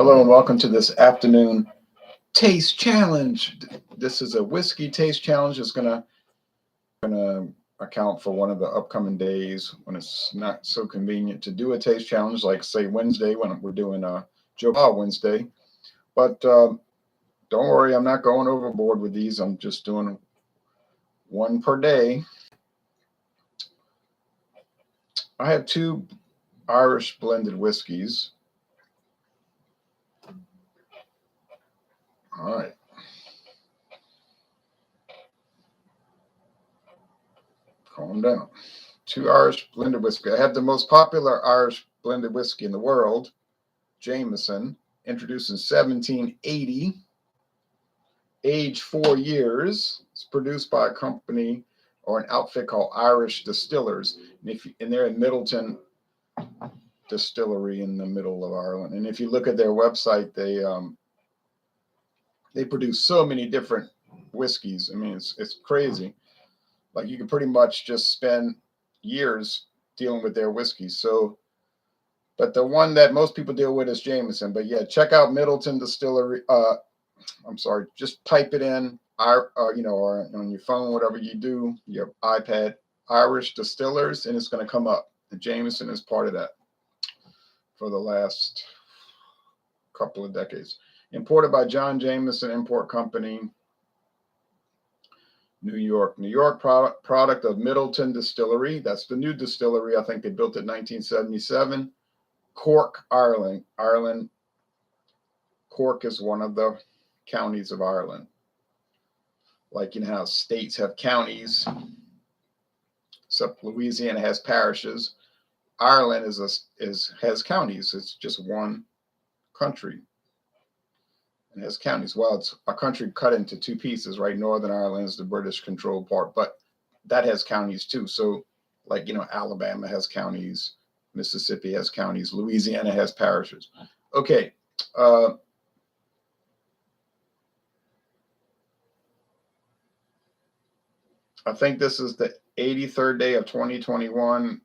Hello and welcome to this afternoon taste challenge. This is a whiskey taste challenge. It's gonna account for one of the upcoming days when it's not so convenient to do a taste challenge, like say Wednesday when we're doing a Joe Bob Wednesday. But don't worry, I'm not going overboard with these. I'm just doing one per day. I have two Irish blended whiskeys. All right. Calm down. Two Irish blended whiskey. I have the most popular Irish blended whiskey in the world, Jameson, introduced in 1780, age 4 years. It's produced by a company or an outfit called Irish Distillers, and they're in Middleton Distillery in the middle of Ireland. And if you look at their website, they produce so many different whiskeys. I mean, it's crazy. Like you can pretty much just spend years dealing with their whiskeys. So, but the one that most people deal with is Jameson. But yeah, check out Middleton Distillery. I'm sorry, just type it in, or on your phone, whatever you do, your iPad, Irish Distillers, and it's going to come up. And Jameson is part of that for the last couple of decades. Imported by John Jameson Import Company, New York. New York product of Middleton Distillery. That's the new distillery. I think they built it in 1977. Cork, Ireland. Cork is one of the counties of Ireland. Like, you know how states have counties, except Louisiana has parishes. Ireland has counties. It's just one country. It has counties. Well, it's a country cut into two pieces, right? Northern Ireland is the British controlled part, but that has counties too. So, like, Alabama has counties, Mississippi has counties, Louisiana has parishes. Okay. I think this is the 83rd day of 2021.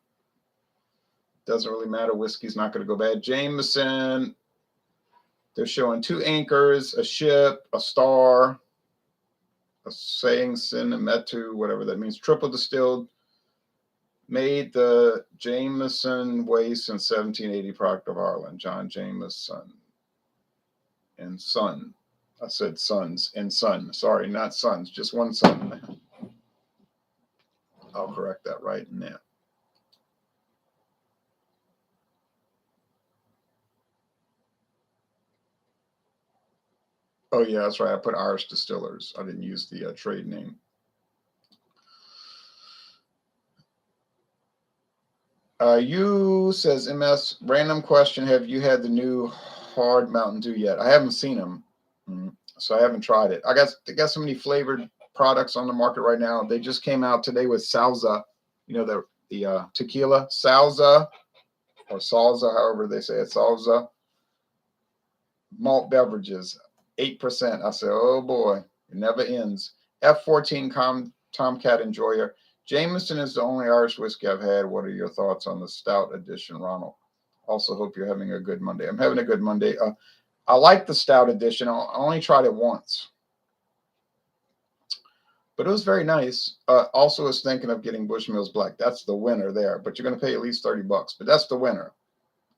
Doesn't really matter. Whiskey's not going to go bad. Jameson. They're showing two anchors, a ship, a star, a saying sin, a metu, whatever that means. Triple distilled. Made the Jameson Waste in 1780, product of Ireland. John Jameson and son. I said sons and son. Sorry, not sons, just one son. I'll correct that right now. Oh, yeah, that's right. I put Irish Distillers. I didn't use the trade name. You says MS, random question. Have you had the new hard Mountain Dew yet? I haven't seen them, so I haven't tried it. They got so many flavored products on the market right now. They just came out today with Salsa, the tequila, Salsa, or Salsa, however they say it, Salsa. Malt beverages, 8%. I said, oh boy, it never ends. F14 Tomcat Enjoyer. Jameson is the only Irish whiskey I've had. What are your thoughts on the stout edition, Ronald? Also hope you're having a good Monday. I'm having a good Monday. I like the stout edition. I only tried it once, but it was very nice. Also was thinking of getting Bushmills Black. That's the winner there, but you're going to pay at least $30, but that's the winner.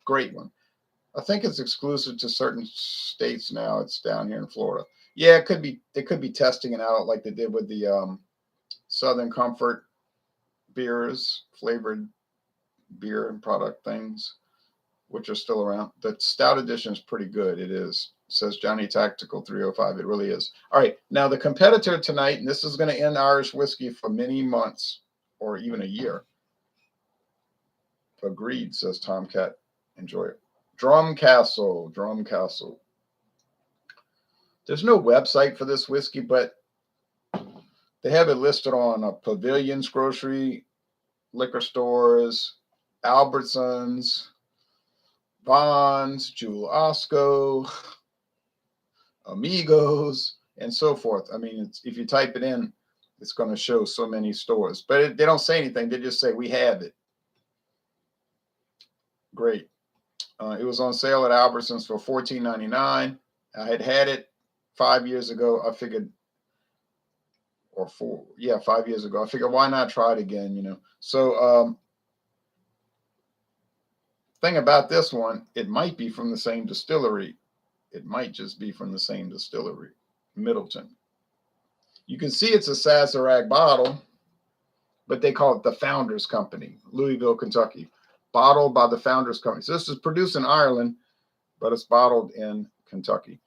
Great one. I think it's exclusive to certain states now. It's down here in Florida. Yeah, it could be. They could be testing it out like they did with the Southern Comfort beers, flavored beer and product things, which are still around. The stout edition is pretty good. It is. It says Johnny Tactical 305. It really is. All right. Now the competitor tonight, and this is going to end Irish whiskey for many months or even a year. Agreed, says Tomcat. Enjoy it. Drumcastle. There's no website for this whiskey, but they have it listed on Pavilions grocery, liquor stores, Albertsons, Vons, Jewel Osco, Amigos, and so forth. I mean, if you type it in, it's going to show so many stores. But they don't say anything. They just say, we have it. Great. It was on sale at Albertsons for $14.99. I had it 5 years ago. I figured, or 5 years ago. I figured, why not try it again, you know? So, thing about this one, it might be from the same distillery. It might just be from the same distillery, Middleton. You can see it's a Sazerac bottle, but they call it the Founders Company, Louisville, Kentucky. Bottled by the Founders Company. So this is produced in Ireland, but it's bottled in Kentucky.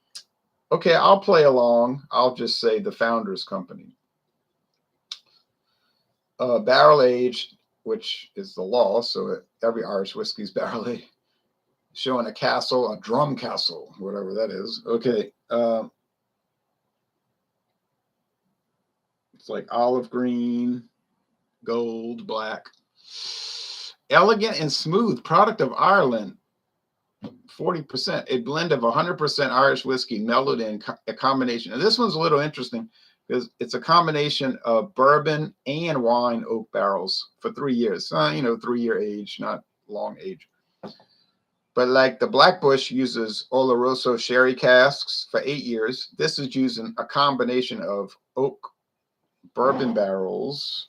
Okay, I'll play along. I'll just say the Founders Company. Barrel aged, which is the law, so every Irish whiskey is barrel aged. Showing a castle, a Drumcastle, whatever that is. Okay. It's like olive green, gold, black. Elegant and smooth, product of Ireland. 40%. A blend of 100% Irish whiskey mellowed in a combination. And this one's a little interesting because it's a combination of bourbon and wine oak barrels for 3 years. 3-year age, not long age. But like the Blackbush uses Oloroso sherry casks for 8 years. This is using a combination of oak bourbon barrels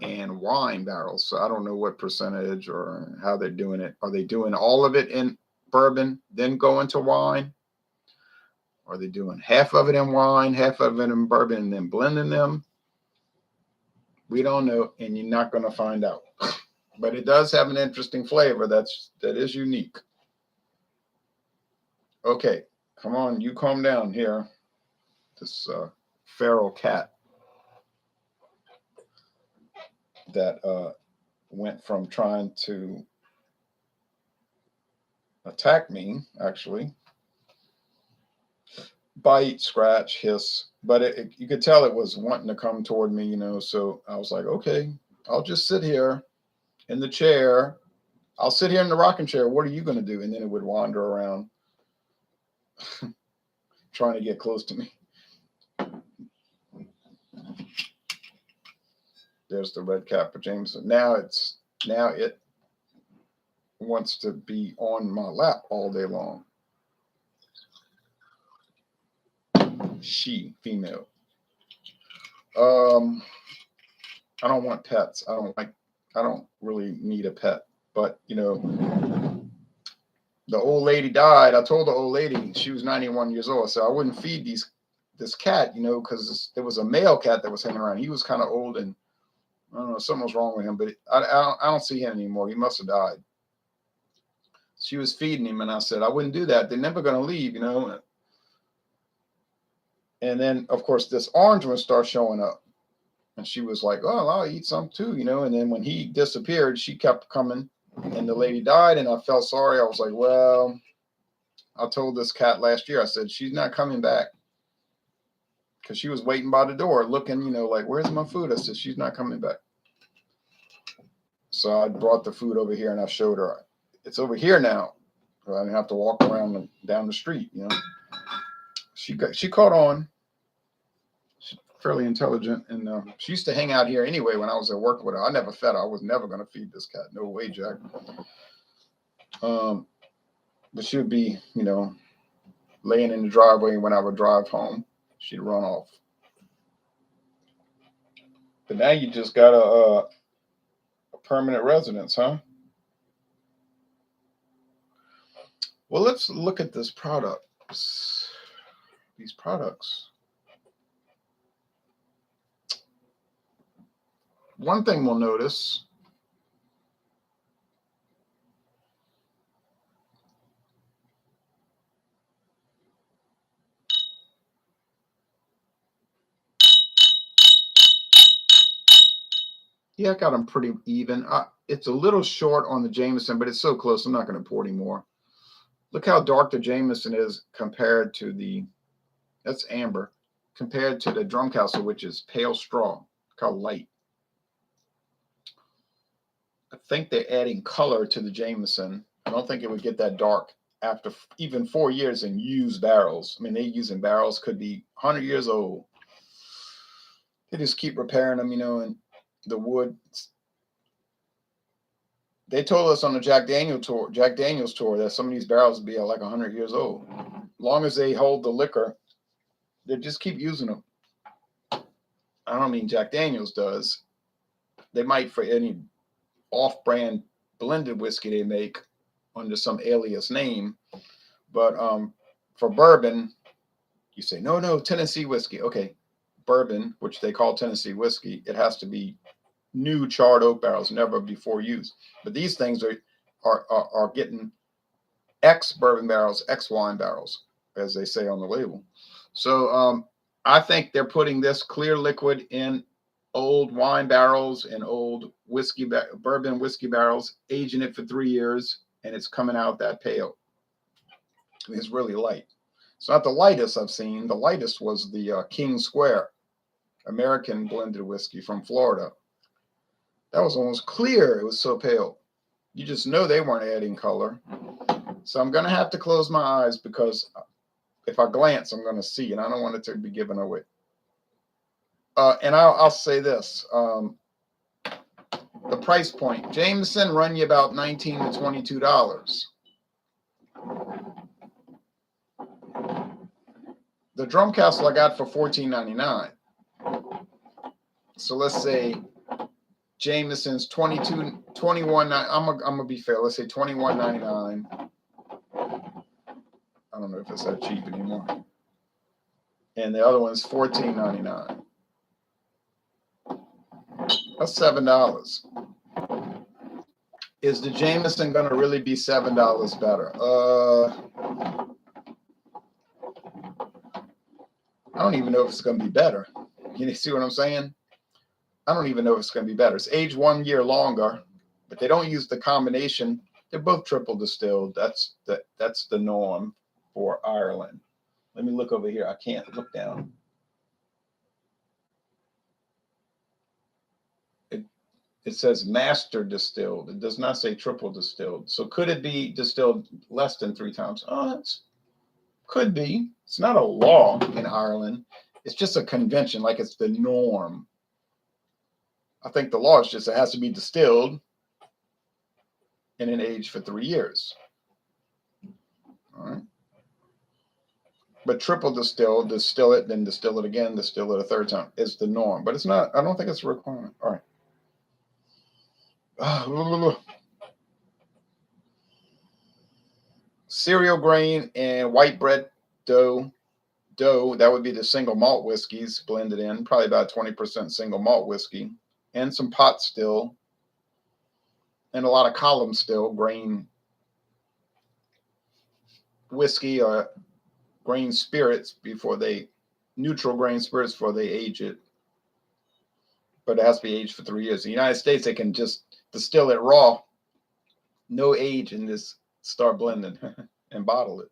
and wine barrels. So I don't know what percentage or how they're doing it. Are they doing all of it in bourbon, then go into wine? Are they doing half of it in wine, half of it in bourbon, and then blending them? We don't know, and you're not going to find out. But it does have an interesting flavor that is unique. Okay, come on, you calm down here. This feral cat that went from trying to attack me, actually, bite, scratch, hiss, but you could tell it was wanting to come toward me, so I was like, okay, I'll just sit here in the chair. I'll sit here in the rocking chair. What are you going to do? And then it would wander around trying to get close to me. There's the red cap for Jameson. Now it wants to be on my lap all day long. She, female. I don't want pets. I don't really need a pet. But the old lady died. I told the old lady, she was 91 years old, so I wouldn't feed this cat, because there was a male cat that was hanging around. He was kind of old, and I don't know, something was wrong with him, but I don't see him anymore. He must have died. She was feeding him, and I said, I wouldn't do that. They're never going to leave, And then, of course, this orange one starts showing up. And she was like, oh, I'll eat some too, And then when he disappeared, she kept coming, and the lady died, and I felt sorry. I was like, well, I told this cat last year, I said, she's not coming back. Because she was waiting by the door looking, like, where's my food? I said, she's not coming back. So I brought the food over here, and I showed her. It's over here now. I didn't have to walk around down the street, She caught on. She's fairly intelligent, and she used to hang out here anyway when I was at work with her. I never fed her. I was never going to feed this cat. No way, Jack. But she would be, laying in the driveway when I would drive home. She'd run off. But now you just got a permanent residence, huh? Well, let's look at this product. These products. One thing we'll notice, yeah, I got them pretty even. It's a little short on the Jameson, but it's so close, I'm not going to pour any more. Look how dark the Jameson is compared to that's amber, compared to the Drumcastle, which is pale straw. Look how light. I think they're adding color to the Jameson. I don't think it would get that dark after even 4 years in used barrels. I mean, they're using barrels, could be 100 years old. They just keep repairing them, and the wood They told us on the Jack Daniel's tour, that some of these barrels would be like 100 years old. As long as they hold the liquor, they just keep using them. I don't mean Jack Daniel's does. They might for any off-brand blended whiskey they make under some alias name, but for bourbon, you say no, Tennessee whiskey. Okay, bourbon, which they call Tennessee whiskey, it has to be new charred oak barrels, never before used. But these things are getting ex bourbon barrels, ex wine barrels, as they say on the label. So I think they're putting this clear liquid in old wine barrels and old bourbon whiskey barrels, aging it for 3 years, and it's coming out that pale. I mean, it's really light. It's not the lightest I've seen. The lightest was the King Square American blended whiskey from Florida. That was almost clear. It was so pale. You just know they weren't adding color. So I'm going to have to close my eyes, because if I glance, I'm going to see, and I don't want it to be given away. And I'll say this. The price point. Jameson run you about $19 to $22. The Drumcastle I got for $14.99. So let's say Jameson's $21. I'm gonna be fair. Let's say $21.99. I don't know if it's that cheap anymore. And the other one's $14.99. That's $7. Is the Jameson gonna really be $7 better? I don't even know if it's gonna be better. You see what I'm saying? I don't even know if it's going to be better. It's aged 1 year longer, but they don't use the combination. They're both triple distilled. That's the norm for Ireland. Let me look over here. I can't look down. It says master distilled. It does not say triple distilled. So could it be distilled less than 3 times? Oh, it could be. It's not a law in Ireland. It's just a convention, like it's the norm. I think the law is just it has to be distilled and then aged for 3 years. All right. But triple distilled, distill it, then distill it again, distill it a 3rd time is the norm. But it's not, I don't think it's a requirement. All right. Cereal grain and white bread dough, that would be the single malt whiskeys blended in, probably about 20% single malt whiskey. And some pot still, and a lot of column still, grain whiskey or grain spirits neutral grain spirits before they age it. But it has to be aged for 3 years. In the United States, they can just distill it raw, no age, and just start blending and bottle it.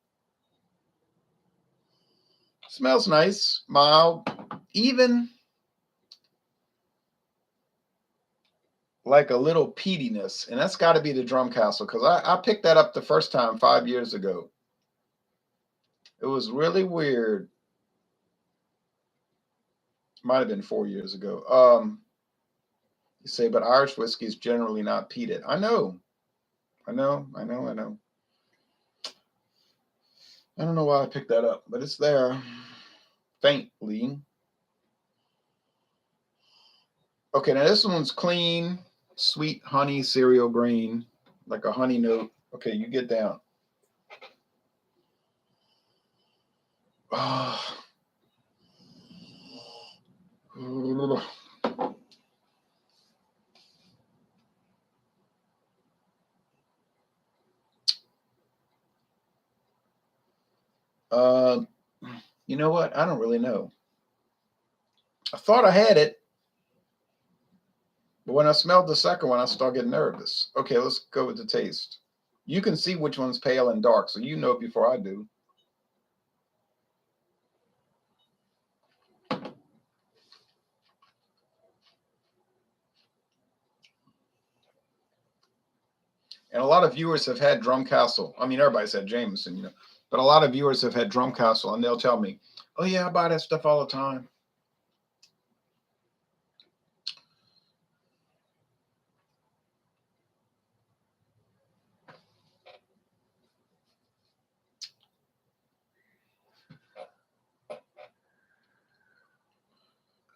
Smells nice, mild, even like a little peatiness, and that's got to be the Drumcastle, because I picked that up the first time 5 years ago. It was really weird. Might have been 4 years ago. You say, but Irish whiskey is generally not peated. I know. I don't know why I picked that up, but it's there faintly. Okay, now this one's clean, sweet honey cereal grain, like a honey note. Okay, you get down. Oh. You know what? I don't really know. I thought I had it, but when I smelled the second one, I started getting nervous. Okay, let's go with the taste. You can see which one's pale and dark, so you know it before I do. And a lot of viewers have had Drumcastle. I mean, everybody's had Jameson, you know, but a lot of viewers have had Drumcastle, and they'll tell me, "Oh yeah, I buy that stuff all the time."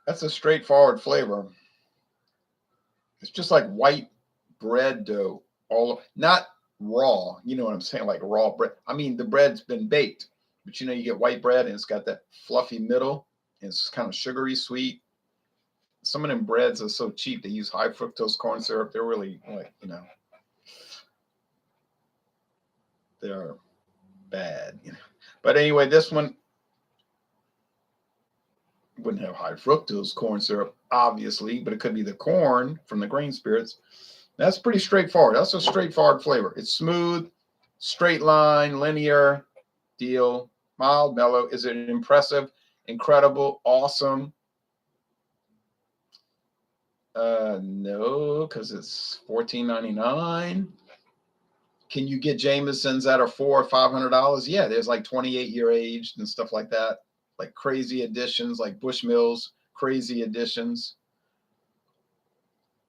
That's a straightforward flavor. It's just like white bread dough, all not raw. You know what I'm saying? Like raw bread. I mean, the bread's been baked, but you know, you get white bread and it's got that fluffy middle, and it's kind of sugary sweet. Some of them breads are so cheap. They use high fructose corn syrup. They're really like, you know, they're bad. You know. But anyway, this one wouldn't have high fructose corn syrup, obviously, but it could be the corn from the grain spirits. That's pretty straightforward. That's a straightforward flavor. It's smooth, straight line, linear deal, mild, mellow. Is it impressive, incredible, awesome? No, because it's $14.99. Can you get Jamesons that are $400 or $500? Yeah, there's like 28-year aged and stuff like that, like crazy editions, like Bushmills crazy editions.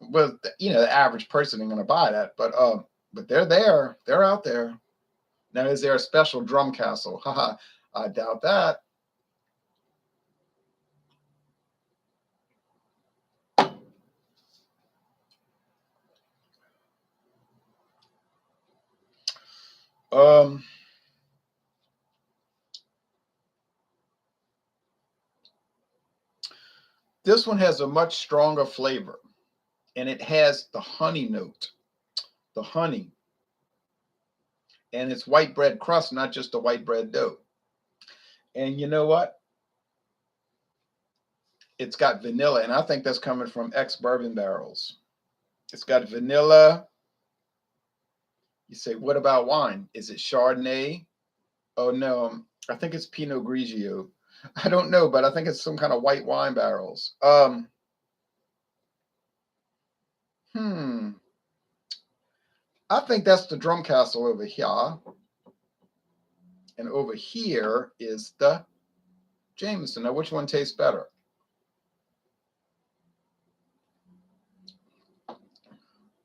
But you know, the average person ain't gonna buy that. But they're there. They're out there. Now, is there a special Drumcastle? Haha, I doubt that. Um, this one has a much stronger flavor, and it has the honey note, the honey, and it's white bread crust, not just the white bread dough. And you know what? It's got vanilla, and I think that's coming from ex-bourbon barrels. It's got vanilla. You say, what about wine? Is it Chardonnay? Oh no, I think it's Pinot Grigio. I don't know, but I think it's some kind of white wine barrels. I think that's the Drumcastle over here, and over here is the Jameson. Now, which one tastes better?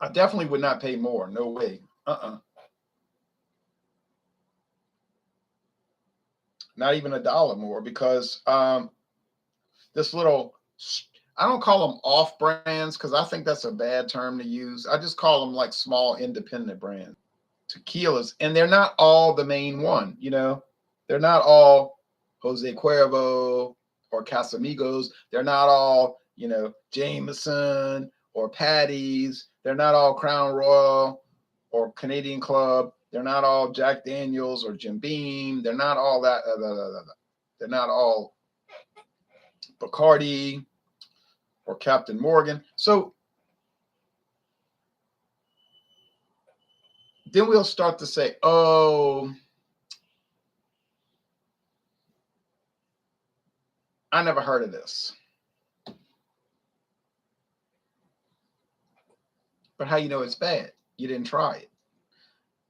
I definitely would not pay more. No way. Not even $1 more, because this little, I don't call them off brands because I think that's a bad term to use. I just call them like small independent brands. Tequilas, and they're not all the main one, you know. They're not all Jose Cuervo or Casamigos. They're not all, you know, Jameson or Patty's. They're not all Crown Royal or Canadian Club. They're not all Jack Daniels or Jim Beam. They're not all that. They're not all Bacardi or Captain Morgan. So then we'll start to say, oh, I never heard of this. But how you know it's bad? You didn't try it.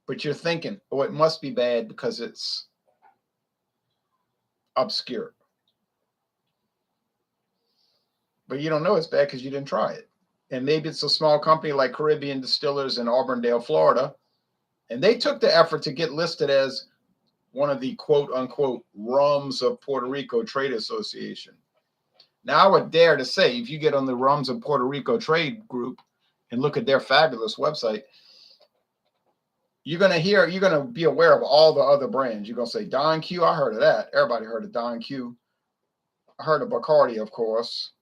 But you're thinking, oh, it must be bad because it's obscure. But you don't know it's bad because you didn't try it. And maybe it's a small company like Caribbean Distillers in Auburndale, Florida, and they took the effort to get listed as one of the quote unquote Rums of Puerto Rico Trade Association. Now, I would dare to say, if you get on the Rums of Puerto Rico Trade group and look at their fabulous website, you're going to be aware of all the other brands. You're going to say, Don Q, I heard of that. Everybody heard of Don Q. I heard of Bacardi, of course,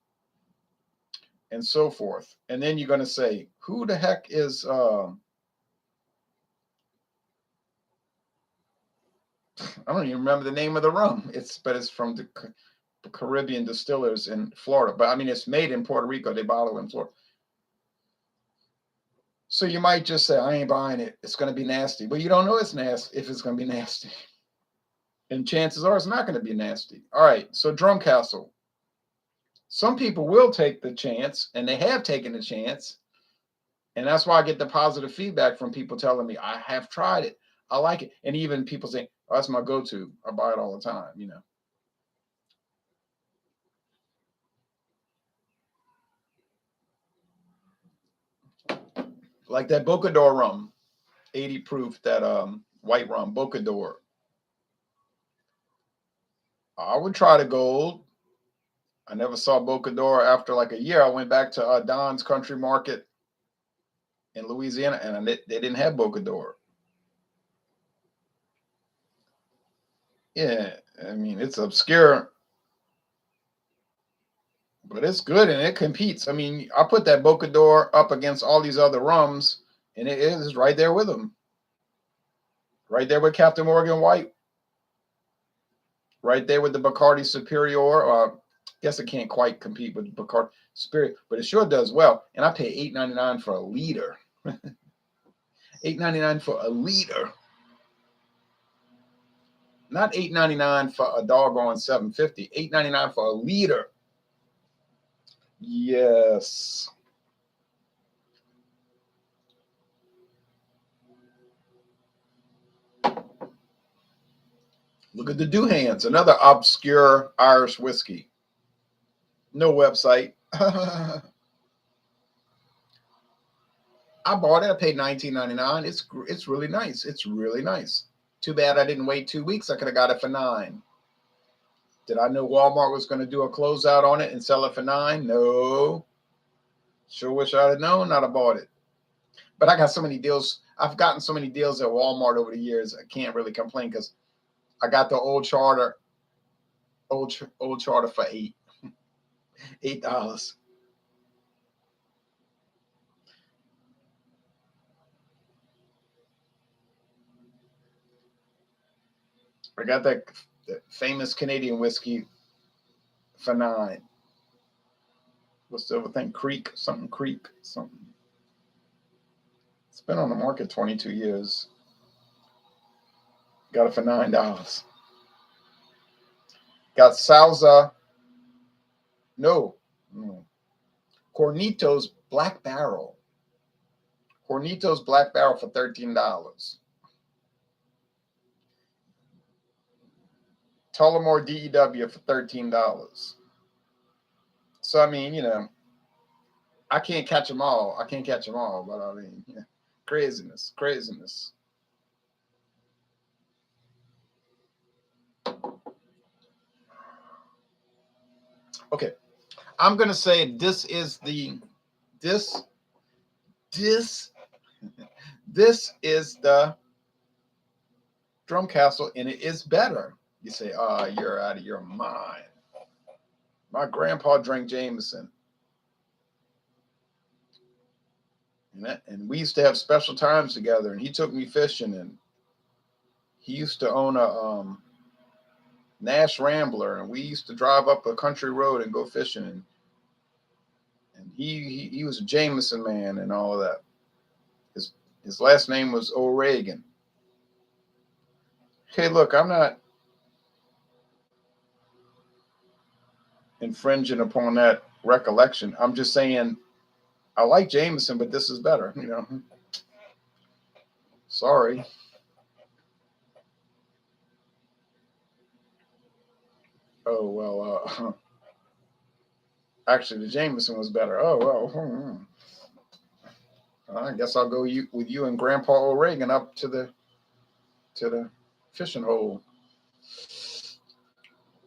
and so forth. And then you're going to say, who the heck is, I don't even remember the name of the rum. But it's from the Caribbean Distillers in Florida. But I mean, it's made in Puerto Rico. They bottle in Florida. So you might just say, I ain't buying it. It's going to be nasty. But you don't know it's nasty if it's going to be nasty. And chances are it's not going to be nasty. All right. So Drumcastle. Some people will take the chance, and they have taken the chance. And that's why I get the positive feedback from people telling me, I have tried it. I like it. And even people saying, oh, that's my go-to. I buy it all the time, you know. Like that Bocador rum, 80 proof, that white rum, Bocador. I would try the gold. I never saw Bocador after like a year. I went back to Don's Country Market in Louisiana, and they didn't have Bocador. Yeah, I mean, it's obscure, but it's good and it competes. I mean, I put that Bocador up against all these other rums, and it is right there with them. Right there with Captain Morgan White. Right there with the Bacardi Superior. I guess it can't quite compete with Bacardi Superior, but it sure does well. And I pay $8.99 for a liter. $8.99 for a liter. Not $8.99 for a doggone $7.50. $8.99 for a liter. Yes. Look at the Duhans, another obscure Irish whiskey. No website. I bought it. I paid $19.99. It's really nice. It's really nice. Too bad I didn't wait 2 weeks. I could have got it for $9. Did I know Walmart was going to do a closeout on it and sell it for $9? No. Sure wish I'd have known. I'd have bought it. But I got so many deals. I've gotten so many deals at Walmart over the years. I can't really complain because I got the old charter for $8. $8. I got that famous Canadian whiskey for $9. What's the other thing? Creek. Something. It's been on the market 22 years. Got it for $9. Got Salsa. No. Cornito's Black Barrel. Cornito's Black Barrel for $13. Tullamore DEW for $13. So, I mean, I can't catch them all. But I mean, craziness. Okay. I'm going to say this is the Drumcastle, and it is better. You say, you're out of your mind. My grandpa drank Jameson. And we used to have special times together, and he took me fishing, and he used to own a Nash Rambler, and we used to drive up a country road and go fishing, and he was a Jameson man and all of that. His last name was O'Regan. Hey, look, I'm not infringing upon that recollection. I'm just saying I like Jameson, but this is better, Sorry. Oh, well, actually, the Jameson was better. Oh, well. I guess I'll go with you and Grandpa O'Regan up to the fishing hole.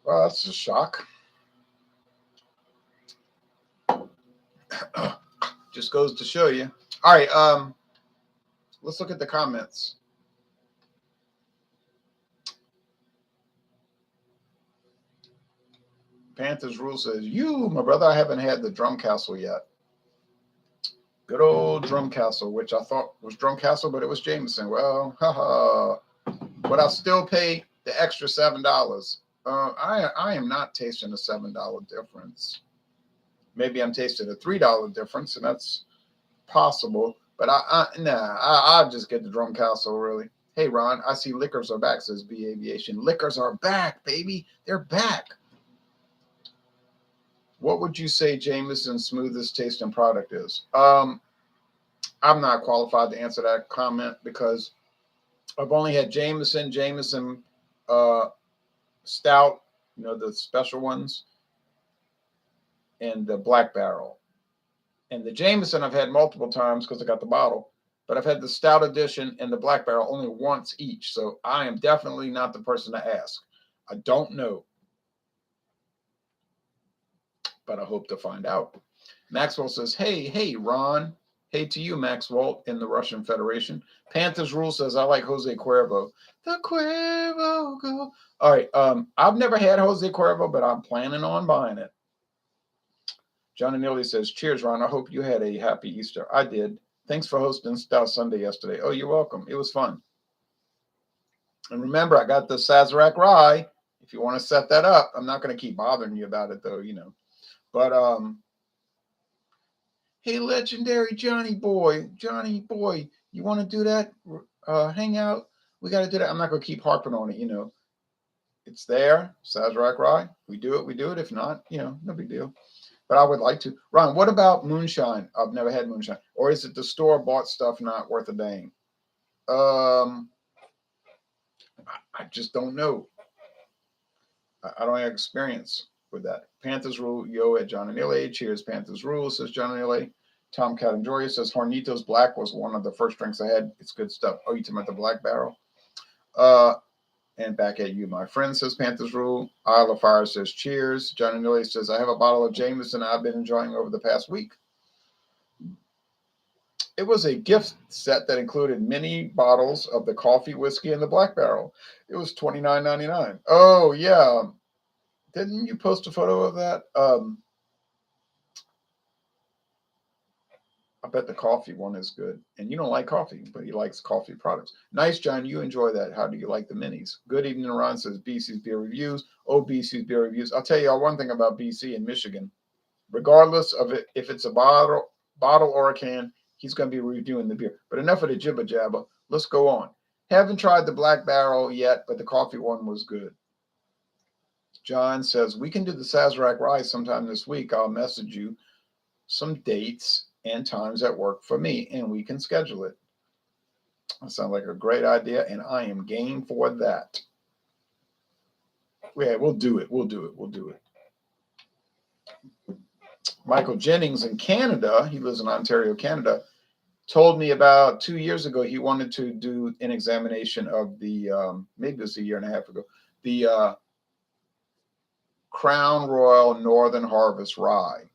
Well, that's a shock. Just goes to show you. All right, let's look at the comments. Panthers Rule says, my brother, I haven't had the Drumcastle yet. Good old Drumcastle, which I thought was Drumcastle, but it was Jameson. Well, haha. But I'll still pay the extra $7. I am not tasting a $7 difference. Maybe I'm tasting a $3 difference, and that's possible. But I'll just get the Drumcastle, really. Hey, Ron, I see liquors are back, says B Aviation. Liquors are back, baby. They're back. What would you say Jameson's smoothest tasting product is? I'm not qualified to answer that comment because I've only had Jameson Stout, the special ones, and the Black Barrel. And the Jameson I've had multiple times because I got the bottle, but I've had the Stout edition and the Black Barrel only once each. So I am definitely not the person to ask. I don't know. but I hope to find out. Maxwell says, hey, Ron. Hey to you, Maxwell, in the Russian Federation. Panthers Rule says, I like Jose Cuervo. The Cuervo go. All right. I've never had Jose Cuervo, but I'm planning on buying it. Johnny Neely says, cheers, Ron. I hope you had a happy Easter. I did. Thanks for hosting Stout Sunday yesterday. Oh, you're welcome. It was fun. And remember, I got the Sazerac Rye. If you want to set that up, I'm not going to keep bothering you about it, though, you know. But, hey, legendary Johnny boy, you want to do that? Hang out? We got to do that. I'm not going to keep harping on it, you know. It's there, Sazerac Rye. We do it. If not, you know, no big deal. But I would like to. Ron, what about moonshine? I've never had moonshine. Or is it the store-bought stuff not worth a dang? I just don't know. I don't have experience with that. Panthers Rule, yo at John and Ile. Cheers, Panthers Rule, says John and Ile. Tom Catanjoria says Hornitos Black was one of the first drinks I had. It's good stuff. Oh, you talking about the Black Barrel? And back at you, my friend, says Panthers Rule. Isle of Fire says cheers. John and Ile says, I have a bottle of Jameson I've been enjoying over the past week. It was a gift set that included mini bottles of the coffee, whiskey, and the Black Barrel. It was $29.99. Oh, yeah. Didn't you post a photo of that? I bet the coffee one is good. And you don't like coffee, but he likes coffee products. Nice, John. You enjoy that. How do you like the minis? Good evening, Ron, says BC's Beer Reviews. Oh, BC's Beer Reviews. I'll tell you all one thing about BC in Michigan. Regardless of it, if it's a bottle or a can, he's going to be reviewing the beer. But enough of the jibber jabber. Let's go on. Haven't tried the Black Barrel yet, but the coffee one was good. John says, we can do the Sazerac Rye sometime this week. I'll message you some dates and times that work for me, and we can schedule it. That sounds like a great idea, and I am game for that. Yeah, we'll do it. We'll do it. Michael Jennings in Canada, he lives in Ontario, Canada, told me about 2 years ago he wanted to do an examination of the, maybe it was a year and a half ago, the Crown Royal Northern Harvest Rye,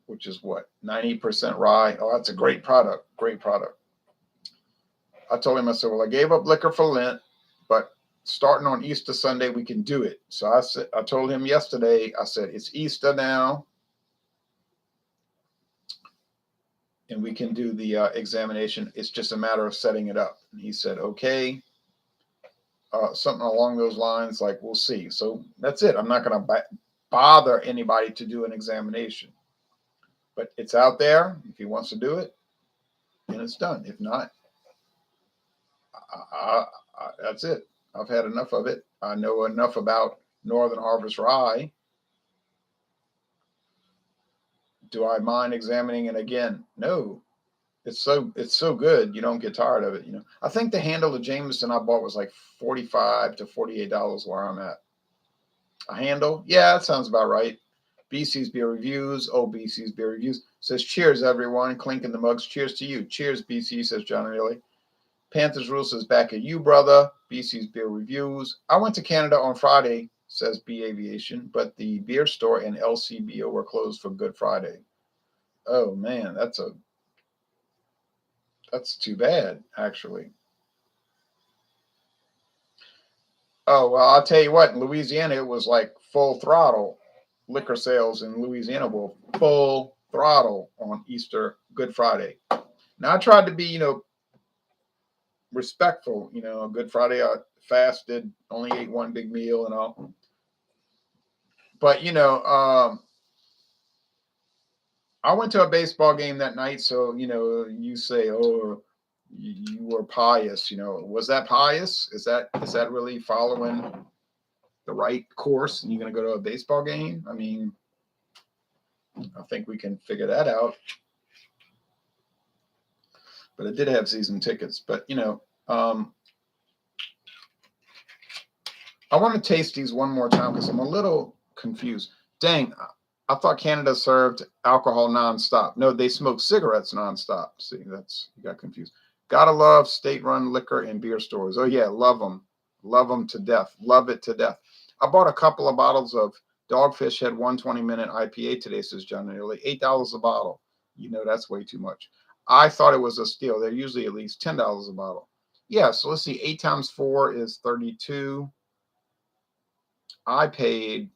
which is what, 90% rye. Oh, that's a great product. I told him, I said, well, I gave up liquor for Lent, but starting on Easter Sunday, we can do it. So I told him yesterday, I said, it's Easter now, and we can do the examination. It's just a matter of setting it up. And he said, okay. Something along those lines, like, we'll see. So that's it. I'm not going to bother anybody to do an examination. But it's out there. If he wants to do it, then it's done. If not, that's it. I've had enough of it. I know enough about Northern Harvest Rye. Do I mind examining it again? No. It's so good. You don't get tired of it. You know, I think the handle of Jameson I bought was like $45 to $48 where I'm at. A handle? Yeah, that sounds about right. BC's Beer Reviews. Oh, BC's Beer Reviews says, cheers, everyone. Clinking the mugs. Cheers to you. Cheers, BC, says John Riley. Panthers Rule says, back at you, brother. BC's Beer Reviews. I went to Canada on Friday, says B Aviation, but the beer store and LCBO were closed for Good Friday. Oh, man, that's too bad, actually. Oh, well, I'll tell you what, in Louisiana, it was like full throttle. Liquor sales in Louisiana were full throttle on Easter, Good Friday. Now, I tried to be, respectful. Good Friday, I fasted, only ate one big meal and all. But, I went to a baseball game that night, so, you say, oh, you were pious, was that pious? Is that really following the right course? And you're going to go to a baseball game? I mean, I think we can figure that out. But I did have season tickets. But, I want to taste these one more time because I'm a little confused. Dang, I thought Canada served alcohol nonstop. No, they smoke cigarettes nonstop. See, you got confused. Gotta love state-run liquor and beer stores. Oh, yeah, love them. Love them to death. Love it to death. I bought a couple of bottles of Dogfish had 120-minute IPA today, says John Nearly. $8 a bottle. You know, that's way too much. I thought it was a steal. They're usually at least $10 a bottle. Yeah, so let's see. 8 times 4 is 32. I paid.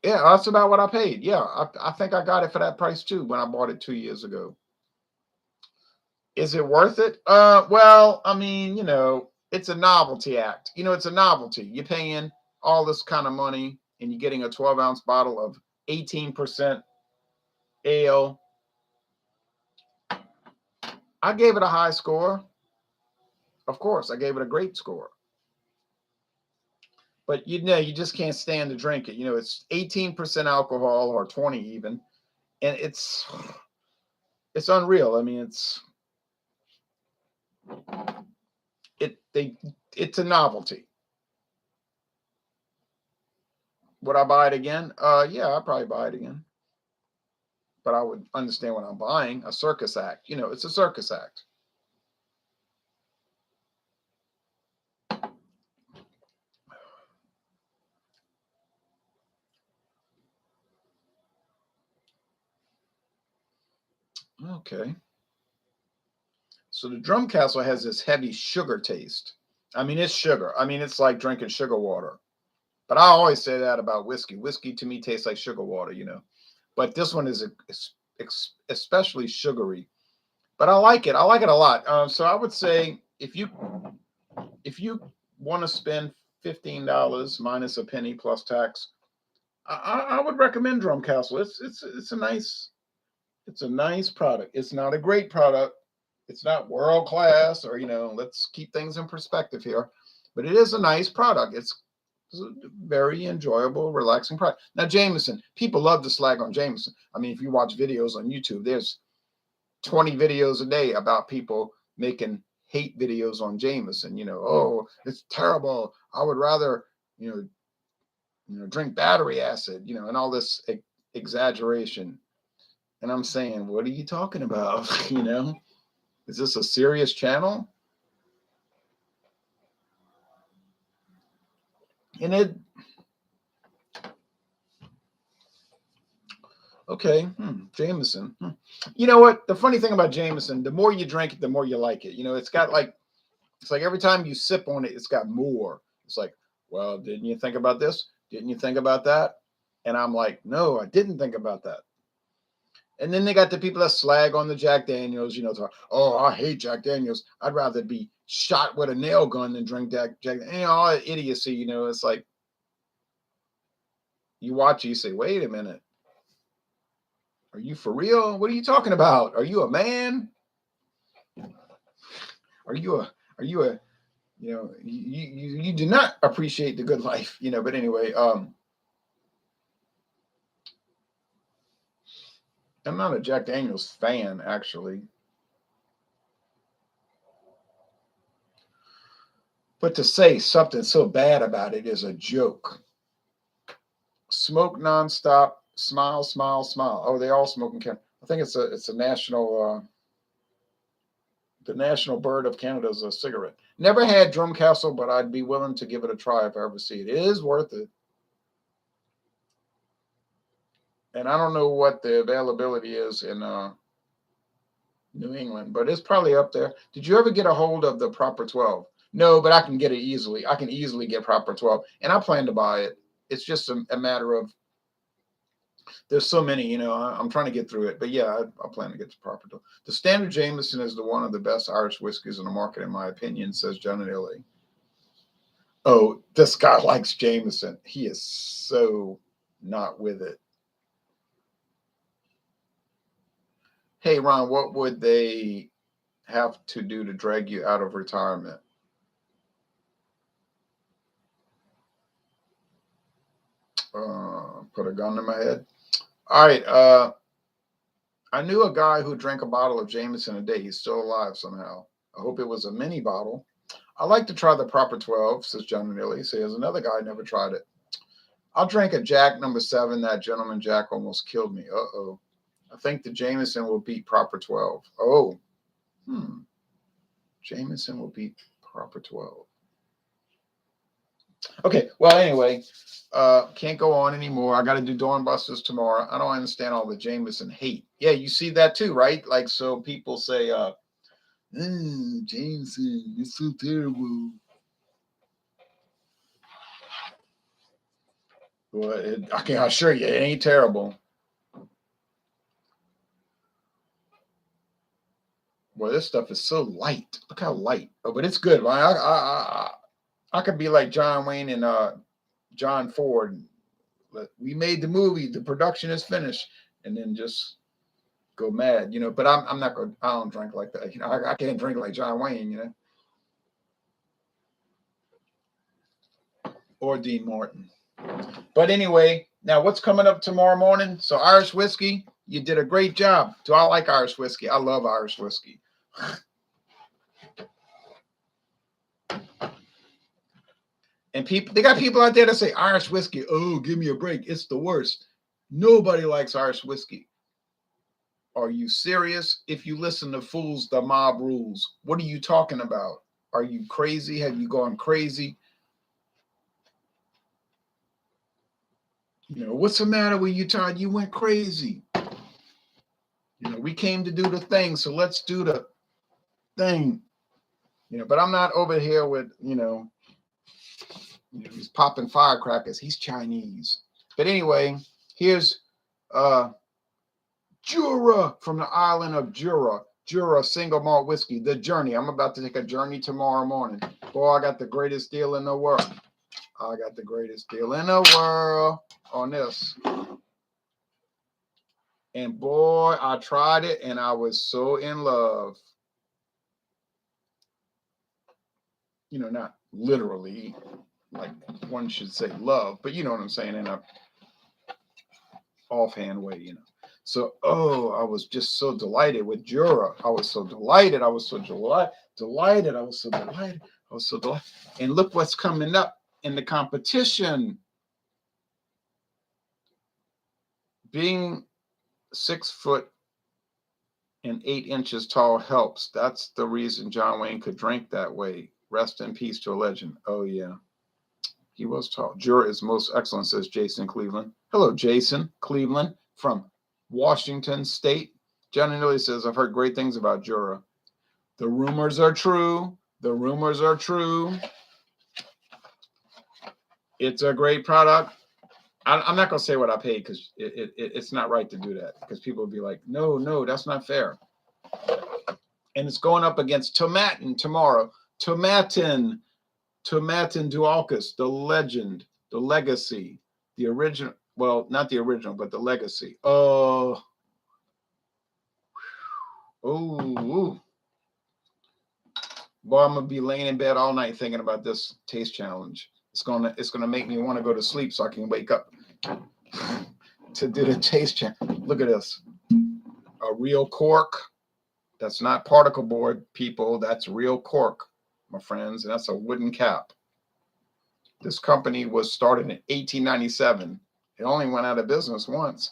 Yeah, that's about what I paid. Yeah, I think I got it for that price too when I bought it 2 years ago. Is it worth it? Well, I mean, you know, it's a novelty act. You know, it's a novelty. You're paying all this kind of money and you're getting a 12-ounce bottle of 18% ale. I gave it a high score. Of course, I gave it a great score. But you know, you just can't stand to drink it. You know, it's 18% alcohol or 20 even. And it's unreal. I mean, it's a novelty. Would I buy it again? Yeah, I'd probably buy it again. But I would understand what I'm buying. A circus act. You know, it's a circus act. Okay. So the Drumcastle has this heavy sugar taste. I mean, it's sugar. I mean, it's like drinking sugar water. But I always say that about whiskey. Whiskey to me tastes like sugar water, you know. But this one is especially sugary. But I like it. I like it a lot. So I would say if you want to spend $15 minus a penny plus tax, I would recommend Drumcastle. It's a nice product. It's not a great product. It's not world class, or you know, let's keep things in perspective here. But it is a nice product. It's a very enjoyable, relaxing product. Now, Jameson, people love to slag on Jameson. I mean, if you watch videos on YouTube, there's 20 videos a day about people making hate videos on Jameson. You know, oh, it's terrible. I would rather, you know, drink battery acid, you know, and all this exaggeration. And I'm saying, what are you talking about? You know, is this a serious channel? And okay, Jameson. You know what? The funny thing about Jameson, the more you drink it, the more you like it. You know, it's like every time you sip on it, it's got more. It's like, well, didn't you think about this? Didn't you think about that? And I'm like, no, I didn't think about that. And then they got the people that slag on the Jack Daniels, you know, talk, oh, I hate Jack Daniels. I'd rather be shot with a nail gun than drink Jack. You know, all that idiocy, you know, it's like you watch it, you say, wait a minute. Are you for real? What are you talking about? Are you a man? Are you a, you know, you do not appreciate the good life, you know, but anyway, I'm not a Jack Daniels fan, actually. But to say something so bad about it is a joke. Smoke nonstop, smile, smile, smile. Oh, they all smoke in Canada. I think it's a national the national bird of Canada is a cigarette. Never had Drumcastle, but I'd be willing to give it a try if I ever see it. It is worth it. And I don't know what the availability is in New England, but it's probably up there. Did you ever get a hold of the Proper 12? No, but I can get it easily. I can easily get Proper 12, and I plan to buy it. It's just a matter of there's so many, you know, I'm trying to get through it. But yeah, I plan to get to Proper 12. The Standard Jameson is one of the best Irish whiskeys in the market, in my opinion, says John Illy. Oh, this guy likes Jameson. He is so not with it. Hey, Ron, what would they have to do to drag you out of retirement? Put a gun to my head. All right. I knew a guy who drank a bottle of Jameson a day. He's still alive somehow. I hope it was a mini bottle. I like to try the Proper 12, says John Neely. Says another guy never tried it. I'll drink a Jack number 7. That gentleman Jack almost killed me. Uh-oh. I think the Jameson will beat Proper 12. Oh. Jameson will beat Proper 12. Okay. Well, anyway, can't go on anymore. I got to do Dawnbusters tomorrow. I don't understand all the Jameson hate. Yeah, you see that too, right? Like, so people say, Jameson, it's so terrible. Well, I can assure you, it ain't terrible. Well, this stuff is so light. Look how light. Oh, but it's good. I could be like John Wayne and John Ford. We made the movie. The production is finished, and then just go mad, But I'm not going. I don't drink like that. I can't drink like John Wayne, or Dean Martin. But anyway, now what's coming up tomorrow morning? So Irish whiskey, you did a great job. Do I like Irish whiskey? I love Irish whiskey. And they got people out there that say Irish whiskey. Oh, give me a break. It's the worst. Nobody likes Irish whiskey. Are you serious? If you listen to Fools, the Mob Rules, what are you talking about? Are you crazy? Have you gone crazy? What's the matter with you, Todd? You went crazy. We came to do the thing, so let's do the thing. But I'm not over here with, he's popping firecrackers. He's Chinese. But anyway, here's Jura from the island of Jura. Jura single malt whiskey, the journey. I'm about to take a journey tomorrow morning. Boy, I got the greatest deal in the world. I got the greatest deal in the world on this. And boy, I tried it and I was so in love. Not literally, like one should say love, but you know what I'm saying, in a offhand way, So, I was just so delighted with Jura. I was so delighted. I was so delighted. I was so delighted. I was so delighted. And look what's coming up in the competition. Being 6'8" tall helps. That's the reason John Wayne could drink that way. Rest in peace to a legend. Oh, yeah. He was tall. Jura is most excellent, says Jason Cleveland. Hello, Jason Cleveland from Washington State. Johnny Nilly says, I've heard great things about Jura. The rumors are true. The rumors are true. It's a great product. I'm not going to say what I paid because it's not right to do that, because people will be like, no, that's not fair. And it's going up against Tomatin tomorrow. Tomatin Dualkus, the legend, the legacy, the original. Well, not the original, but the legacy. Oh. Boy, I'm gonna be laying in bed all night thinking about this taste challenge. It's gonna make me want to go to sleep so I can wake up to do the taste challenge. Look at this. A real cork. That's not particle board, people. That's real cork, my friends. And that's a wooden cap. This company was started in 1897. It only went out of business once.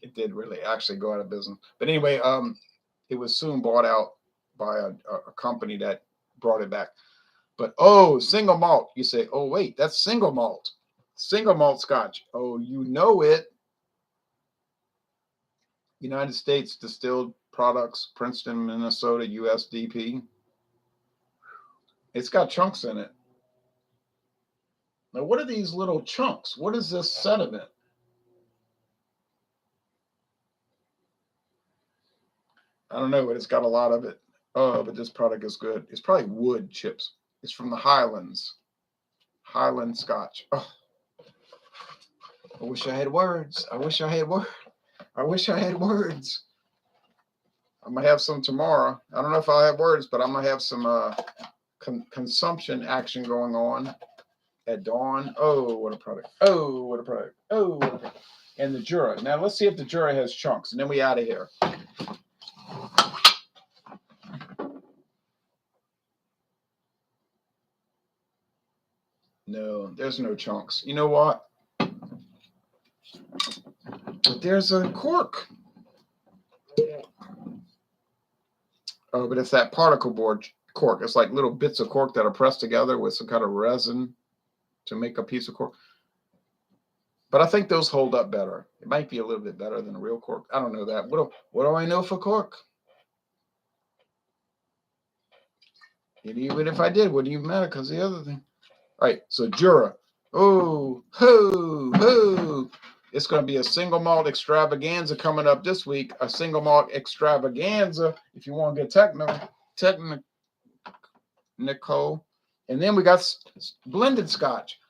It did really actually go out of business. But anyway, it was soon bought out by a company that brought it back. But single malt. You say, oh wait, that's single malt. Single malt Scotch. Oh, you know it. United States Distilled Products, Princeton, Minnesota, USDP. It's got chunks in it. Now, what are these little chunks? What is this sediment? I don't know, but it's got a lot of it. Oh, but this product is good. It's probably wood chips. It's from the Highlands. Highland Scotch. Oh, I wish I had words. I wish I had words. I'm going to have some tomorrow. I don't know if I'll have words, but I'm going to have some consumption action going on at dawn. Oh, what a product. And the Jura. Now, let's see if the Jura has chunks, and then we out of here. No, there's no chunks. You know what? But there's a cork. Oh, but it's that particle board cork. It's like little bits of cork that are pressed together with some kind of resin to make a piece of cork. But I think those hold up better. It might be a little bit better than a real cork. I don't know that. What do I know for cork? And even if I did, wouldn't even matter because the other thing. All right, so Jura. Oh, ho. It's going to be a single malt extravaganza coming up this week. A single malt extravaganza, if you want to get technical. And then we got blended scotch.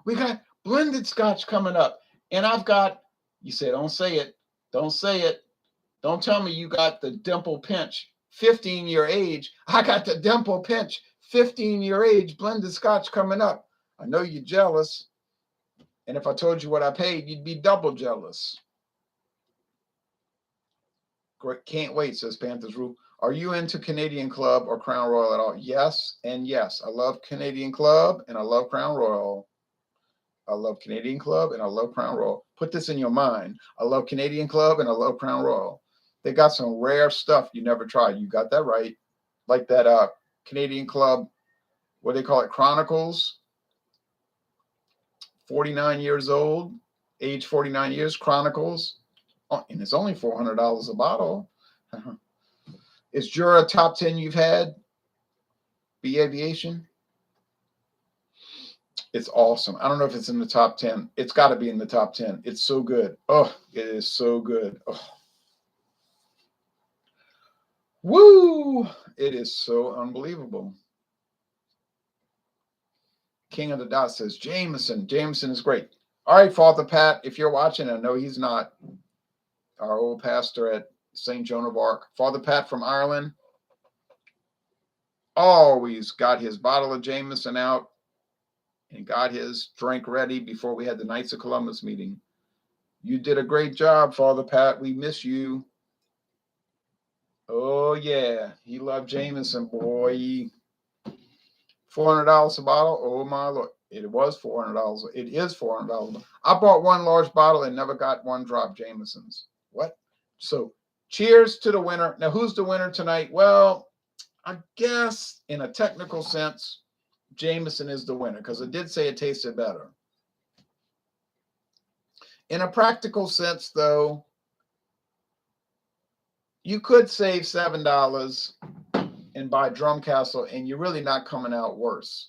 We got blended scotch coming up. And I've got, you say, don't say it. Don't say it. Don't tell me you got the dimple pinch 15-year age. I got the dimple pinch 15-year age blended scotch coming up. I know you're jealous. And if I told you what I paid, you'd be double jealous. Great, can't wait, says Panthers Roof. Are you into Canadian Club or Crown Royal at all? Yes and yes. I love Canadian Club and I love Crown Royal. I love Canadian Club and I love Crown Royal. Put this in your mind. I love Canadian Club and I love Crown Royal. They got some rare stuff you never tried. You got that right. Like that Canadian Club, what they call it, Chronicles. 49 years old, age 49 years, Chronicles. Oh, and it's only $400 a bottle. Is Jura top 10 you've had? B Aviation? It's awesome. I don't know if it's in the top 10. It's got to be in the top 10. It's so good. Oh, it is so good. Oh. Woo! It is so unbelievable. King of the Dot says, Jameson. Jameson is great. All right, Father Pat, if you're watching, I know he's not, our old pastor at St. Joan of Arc. Father Pat from Ireland always got his bottle of Jameson out and got his drink ready before we had the Knights of Columbus meeting. You did a great job, Father Pat. We miss you. Oh, yeah. He loved Jameson, boy. $400 a bottle? Oh, my Lord. It was $400. It is $400. I bought one large bottle and never got one drop Jameson's. What? So, cheers to the winner. Now, who's the winner tonight? Well, I guess in a technical sense, Jameson is the winner because it did say it tasted better. In a practical sense, though, you could save $7 and buy Drumcastle, and you're really not coming out worse.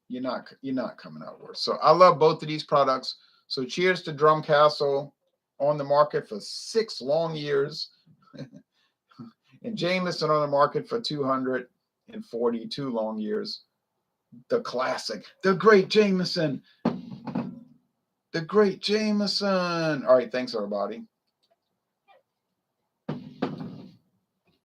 You're not coming out worse. So I love both of these products. So cheers to Drumcastle, on the market for 6 long years, and Jameson on the market for 242 long years. The classic, the great Jameson. The great Jameson. All right, thanks everybody.